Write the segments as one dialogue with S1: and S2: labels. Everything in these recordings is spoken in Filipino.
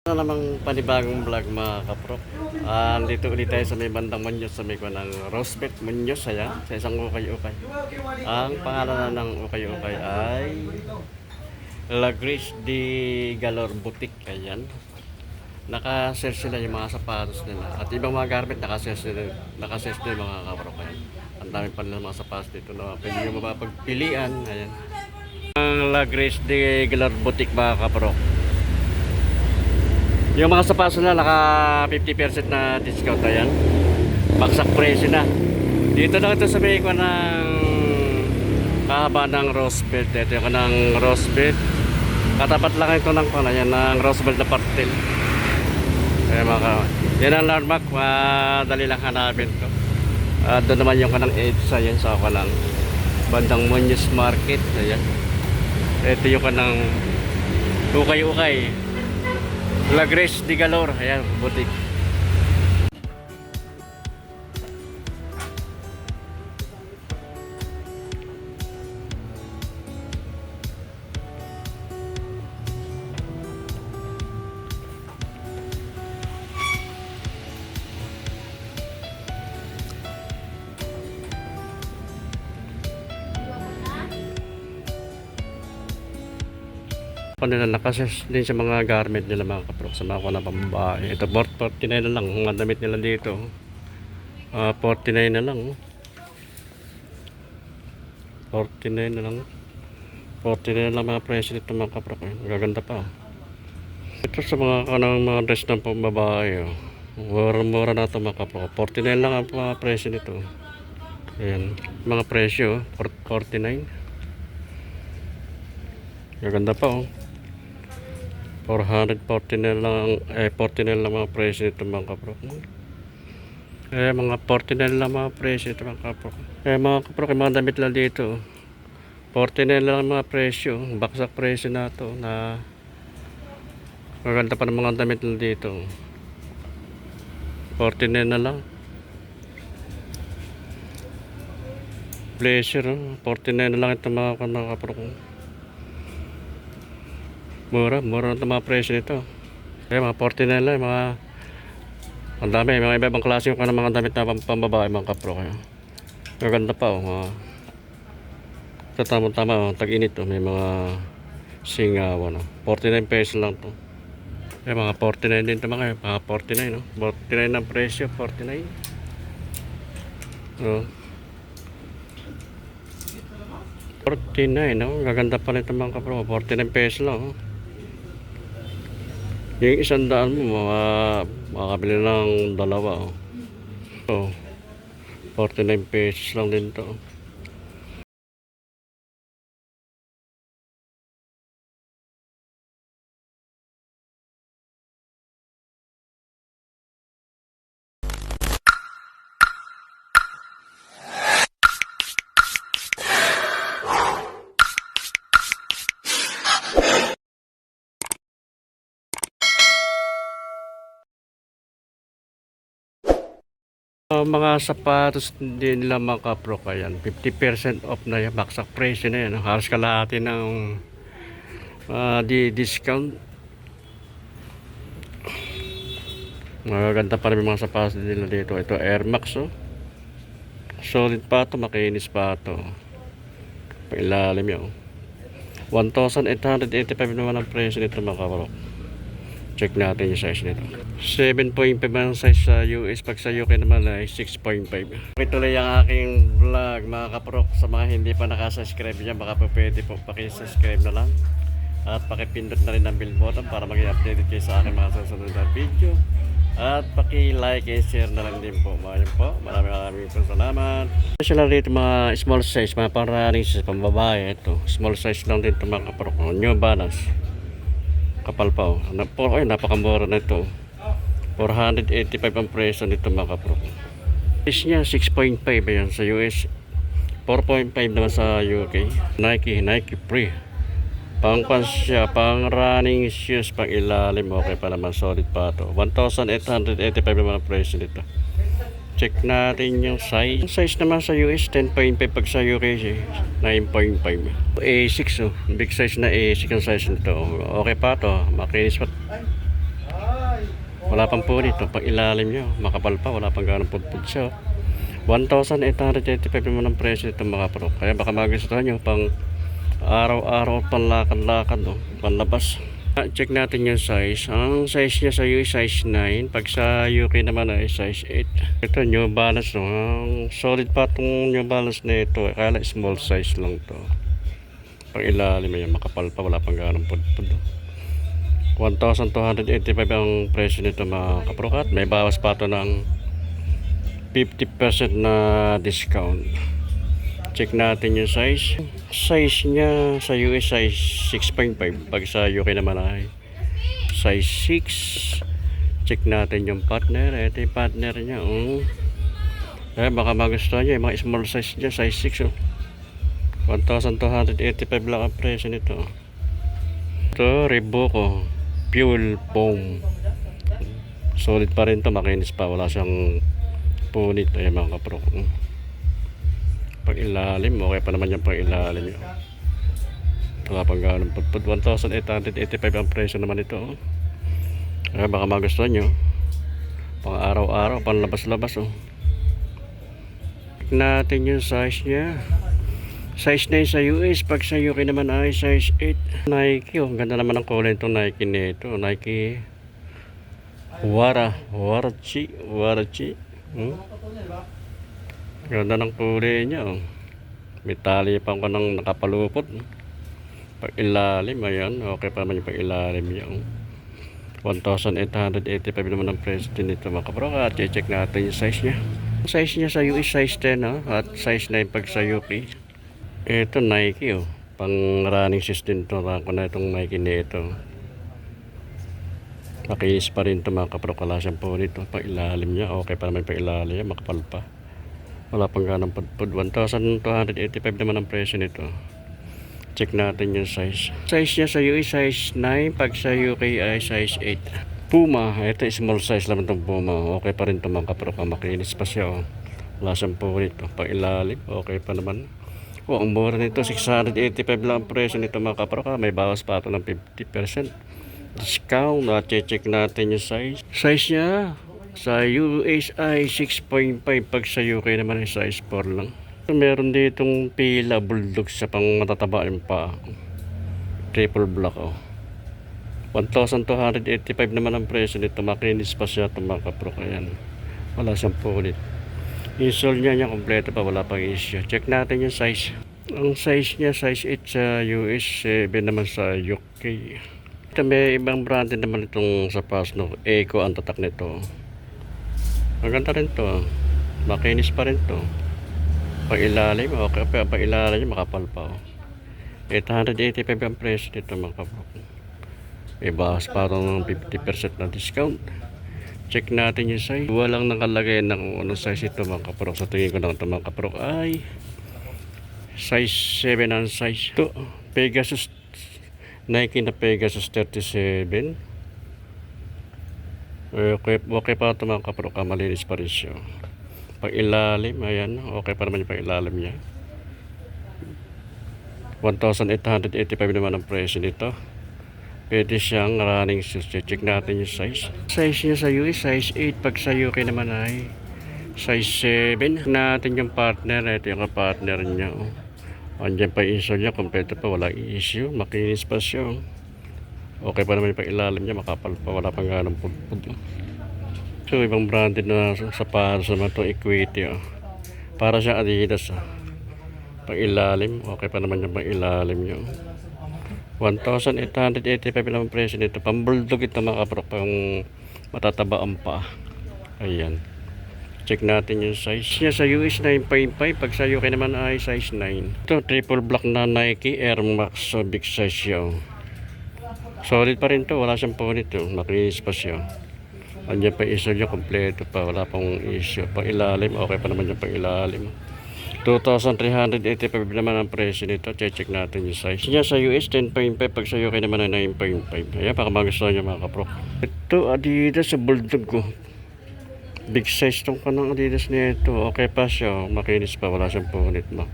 S1: Na namang panibagong vlog mga kaprok. Dito ulit tayo sa may bandang Muñoz, sa may ng Rosebet Muñoz, ayan, sa isang ukay-ukay. Ang pangalan ng ukay-ukay ay La Grace de Galor Boutique, ayan. Naka-sell sila yung mga sapatos nila at ibang mga garment, naka-sell sila yung mga kaprok, ayan. Ang dami pa nila mga sapatos dito na pwede nyo mapapagpilian, ayan. Ang La Grace de Galor Boutique mga kaprok, yung mga sapatos na naka 50% na discount, ayan. Baksak presyo na. Dito lang ito sa may ikuan ng kahaba ng Rosebet. Ito yung ng Rosebet. Katapat lang ito ng kung yan, ng Rosebet na partil. Ayan mga yan ang landmark. Dali lang hanapin ko. Doon naman yung kanang EDSA, yan sa ako lang bandang Muñoz Market. Ayan. Ito yung kanang ukay-ukay La Grace de Galor, ayan, boutique. Nila nakases din sa mga garment nila mga kaprok, sa mga kuna pambabae. Ito 49 na lang ang damit nila dito. 49 na lang. 49 na lang. 49 na lang mga presyo nito mga kaprok. Gaganda pa. Ito sa mga kanang mga dress ng pambabae. Mura-mura na ito mga kaprok. 49 lang ang mga presyo nito. Ayan, mga presyo 49. Gaganda pa oh. 449 lang, 49 lang mga presyo ito mga kaprok. Mga 49 lang mga presyo ito mga kaprok. Mga kaprok, mga damit lang dito. 49 lang mga presyo. Baksak presyo na ito. Na maganda pa ng mga damit lang dito. 49 na lang. Pleasure, 49 na lang ito mga kaprok. Mura na ito mga presyo nito. Mga 49 lang, mga ang dami, mga iba-ibang klase yung mga damit na pambabae mga kapro. Maganda pa oh. Ito tama-tama, tag-init oh. May mga singawan oh. 49 pesos lang to. Mga 49 din ito mga 49 no. 49 ang presyo, 49. Oh. 49 no, gaganda pa nito mga kapro. 49 pesos lang oh. Yung 100 mo makakabili ng dalawa oh. So 49 pesos lang din to. Mga sapatos din nila mga kapro, ayan, 50% off na yan, baksak presyo na yan, halos kalahati ng discount. Magaganda pa rin mga sapatos din nila dito. Ito Air Max oh. Solid pa ito, makinis pa ito. Pailalim yun 1,885 naman ang presyo nito mga kapro. Check natin yung size nito. 7.5 ang size sa US. Pag sa UK naman ay 6.5. Ituloy ang aking vlog mga kaprok. Sa mga hindi pa nakasubscribe dyan, baka po pwede po pakisubscribe na lang. At pakipindot na rin ang bell button para maging updated kayo sa aking mga susunod na video. At paki-like and share na lang din po. Maraming po. Maraming po salamat. Special lang dito mga small size. Mga pang-running size, pang-babae. Ito. Small size lang dito mga kaprok. New Balance. Kapal pa oh. Napakamura na ito. 485 ang presyo nito mga kapro. Price niya 6.5 yan sa US. 4.5 naman sa UK. Nike Free. Pang siya, pang running shoes, pang ilalim. Okay pa naman, solid pa ito. 1,885 naman ang presyo nito. Check natin yung size. Yung size naman sa US 10.5, pag sa UK 9.5. A6 oh. Big size na A6 ang size nito. Okay pa to. Makinis pa. Wala pang punit. Pag ilalim niya, makapal pa. Wala pang ganong pudpud siya. 1,885 naman ang presyo nito mga pro. Kaya baka magustuhan nyo pang araw-araw panlakad-lakad panlabas. Check natin yung size. Ang size niya sa US size 9. Pag sa UK naman ay size 8. Ito New Balance Ang solid pa itong New Balance na ito. Kaya small size lang to. Pag ilalim yan makapal pa. Wala pang ganong pudpud. 1,285 ang presyo nito mga kaprokat. May bawas pa ito ng 50% na discount. Check natin yung size. Size niya sa US size 6.5. Pag sa UK naman ay size 6. Check natin yung partner. Ito yung partner niya. Baka magustuhan niya. Yung mga small size niya size 6. 1,285 lang ang presyo nito. Ito Reebok Fuel Foam. Solid pa rin to. Makinis pa. Wala siyang punit. Ayan mga kapro. Pag ilalim, okay pa naman yung pag ilalim yun. Wala pang ganun pudpud. 1,885 ang presyo naman ito. Kaya baka magustuhan nyo. Pang araw-araw, pang labas-labas. Check natin yung size nya. Size 9 sa US. Pag sa UK naman ay size 8. Nike. Ganda naman ang kulay itong Nike nito. Nike Warachi. Ganda ng kulay niya. May tali pa ko ng nakapalupot. Pag ilalim, ayan. Okay pa naman yung pag ilalim niya. 1,885 naman ang presyo nito mga kapro. At check natin yung size niya. Size niya sa US size 10 at size 9 pag sa UK. Ito Nike pang running system to. Rako na itong Nike nito. Makinis pa rin ito mga kapro. Wala siyang punit. Pag ilalim niya, okay pa naman pag ilalim niya. Makapal pa. Wala pang ganang pudpud. 1,285 naman ang presyo nito. Check natin yung size. Size niya sa US size 9. Pag sa UK ay size 8. Puma. Ito small size lang itong Puma. Okay pa rin ito mga kapro. Makinis pa siya. Wala siyang punit. Pag ilalim, okay pa naman. Ang mura nito. 685 lang ang presyo nito mga kapro. May bawas pa ito ng 50%. Discount. Check natin yung size. Size niya sa US ay 6.5. Pag sa UK naman ay size 4 lang. Meron ditong pila bulldog sa pang matataba yung pa. Triple block 1,285 naman ang presyo nito. Makinis pa siya itong mga kapro. Ayan. Wala siyang punit. Insole niya kompleto pa. Wala pang issue. Check natin yung size. Ang size niya size 8 sa US, 7 naman sa UK. Ito may ibang brand din naman itong sapatos. Eco ang tatak nito. Maganda rin to. Makinis pa rin to. Pag ilalim, okay pa. Pag ilalim, makapal pa. 885 ang presyo nito mga kapro. May bawas pa ng 50% na discount. Check natin yung size. Walang nakalagay ng anong size ito mga kapro. Sa tingin ko lang ito mga kapro ay size 7 ang size. Ito, Pegasus. Nike na Pegasus 37. Okay pa ito mga kapro. Malinis pa rin siya. Pag ilalim, ayan. Okay pa naman yung pag ilalim niya. 1,885 naman ang presyo nito. Pwede siyang running shoes. Check natin yung size. Size niya sa US, size 8. Pag sa UK naman ay size 7. Natin yung partner. Ito yung partner niya. Andiyan pa yung insole niya. Kompleto pa. Wala issue. Makinis pa siya. Okay pa naman yung pag-ilalim niya. Makapal pa. Wala pang ganang pudpud. So, ibang branded na sapatos naman ito. Equity. Para siya Adidas. Pag-ilalim. Okay pa naman yung pag-ilalim niya. 1,885 naman presyo nito. Pang-bulldog ito mga kapro. Pang matatabaan pa. Ayan. Check natin yung size niya sa US 9.5. Pag sa UK naman ay size 9. Ito triple black na Nike Air Max. So big size siya. Solid pa rin to. Wala siyang punit. Makinis pa siya. Andiyan pa isa niya. Kompleto pa. Wala pang issue. Pang ilalim. Okay pa naman yung pang ilalim. 2,385 naman ang presyo nito. Check natin yung size niya sa US 10.5. Pag sa UK naman ay 9.5. Ayan, baka magustuhan niya mga kapro. Ito Adidas sa bulldog ko. Big size tong kanang Adidas nito. Okay pa siya. Makinis pa. Wala siyang punit mo.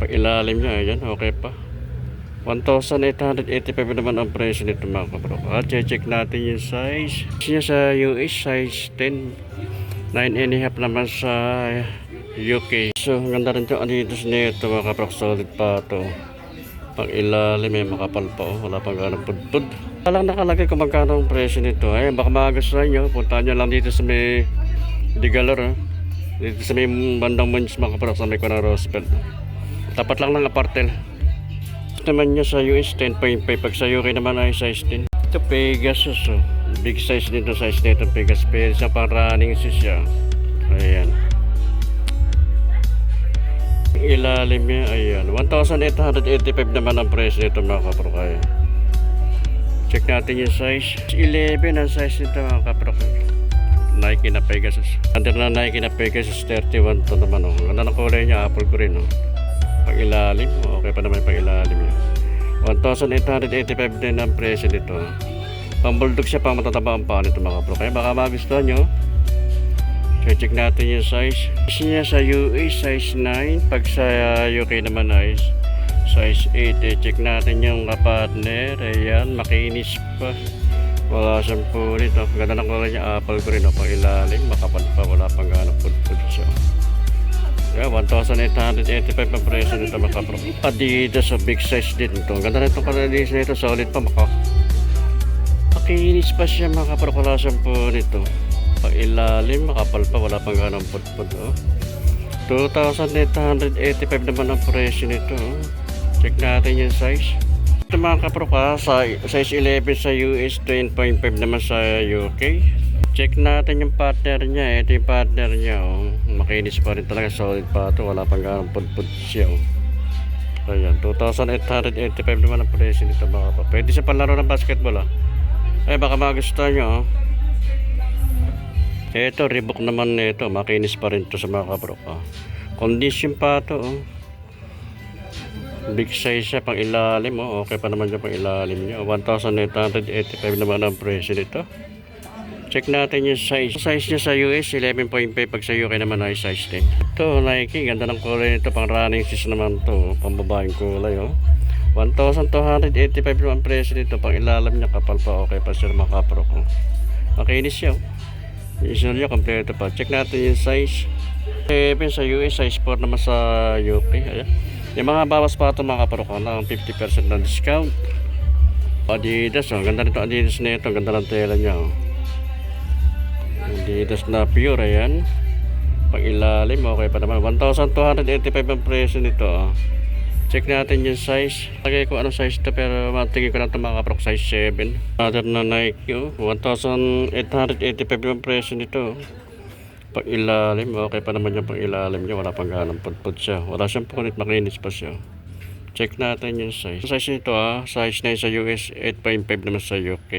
S1: Pag ilalim niya, ayan, okay pa. 1,885 naman ang presyo nito mga kabro. At check natin yung size. Siya sa US, size 10. 9.5 naman sa UK. So, ang ganda rin itong Adidas nito mga kabro. Solid pa ito. Pang ilalim, may makapal pa. Wala pang ganang pudpud. Walang nakalagay kung magkano ang presyo nito. Ay, baka magastuhan nyo. Puntahan nyo lang dito sa may Digalor. Dito sa may bandang Muñoz mga kabro. Sa may Conang Roosevelt. Tapat lang ng apartel. Naman niya sa US 10.5, pag sa UK naman ay size 10. Ito Pegasus, big size dito, size nito Pegasus, pero sa pang running shoes siya. Ayan, ilalim niya, ayan, 1,885 naman ang presyo nito mga kapro. Kaya check natin yung size 11 ang size nito mga kapro. Nike na Pegasus, under na Nike na Pegasus 31 to naman. Ganda ng kulay niya, apple green. Pang ilalim, okay pa naman pang ilalim yun. 1,885 din ang presyo nito. Pang bulldog siya, pang matataba ang paa nito mga bro. Kaya baka magustuhan nyo. Check natin yung size. Size niya sa US, size 9. Pag sa UK naman ay size 8. Check natin yung partner. Ayan, makinis pa. Wala siyang pulit. Ganda ng kulay niya, apple green. Pang ilalim, makapal pa. Wala pang ganang pudpud siya. Yeah, 1,885 ang presyo nito mga kapro. Adidas, big size din ito. Ganda na itong kanadis nito, solid pa makinis pa siya mga kapro. Wala siyang po nito. Pang ilalim, makapal pa, wala pang ganang pudpud. 2,885 naman ang presyo nito. Check natin yung size. Ito mga kapro size 11 sa US, 10.5 naman sa UK. Check natin yung partner niya. Ito yung partner niya. Makinis pa rin talaga. Solid pa ito. Wala pang ganang pudpud siya. Ayan. 2,885 naman ang presyo nito mga kapro. Pwede sa panlaro ng basketball. Ay baka magustuhan nyo. Ito Reebok naman nito. Makinis pa rin ito sa mga kapro. Condition pa ito. Big size siya. Pang ilalim. Okay pa naman siya pang ilalim niya. 1,885 naman ang presyo nito. Check natin yung size. Size niya sa US 11.5, pag sa UK naman ay size 10. Ito Nike, ganda ng kulay nito, pang running shoes naman to, pang babaeng kulay 1,285 ang presyo nito, pang ilalim niya kapal pa, okay pa siya mga kapro ko. Makinis siya. Isunod niya kompleto pa. Check natin yung size. 7 sa US, size 4 naman sa UK. Ayan. Yung mga bawas pa ito mga kapro ko, ng 50% na discount. Adidas, ganda nito Adidas nito, ganda ng tela niya. Adidas na pure, ayan. Pang ilalim, okay pa naman. 1,285 ang presyo nito. Check natin yung size. Lagay ko anong size ito, pero matigil ko na ito mga kaprok, size 7. Other na Nike, 1,885 ang presyo nito. Pang ilalim, okay pa naman yung pang ilalim niya. Wala pang ganang pudpud siya. Wala siyang punit, makinis pa siya. Check natin yung size. Size nito size 9 sa US, 8.5 naman sa UK.